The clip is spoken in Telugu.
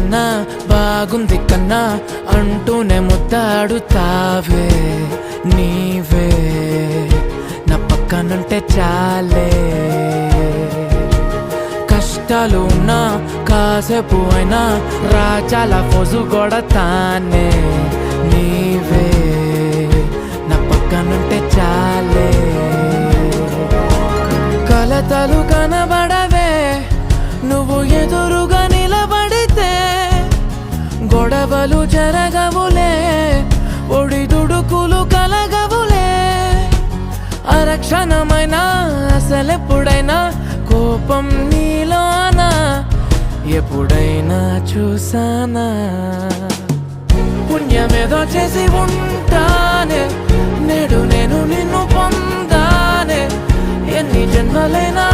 కన్నా బాగుంది కన్నా అంటూనే ముద్దాడుతావే నీవే నా పక్కనుంటే చాలే. కష్టాలు ఉన్నా కాసేపు అయినా రాజాల ఫోజు కొడతానే నీవే నా పక్కనుంటే చాలే. కలతలు కనబడవే నువ్వు ఎదురుగా నిలబడితే, గొడవలు జరగవులే ఒడిదుడుకులు కలగవులే. అరక్షణమైనా అసలెప్పుడైనా కోపం నీలోనా ఎప్పుడైనా చూసానా? పుణ్యమేదో చేసి ఉంటానే నేడు నేను నిన్ను పొందానే. ఎన్ని జన్మలైనా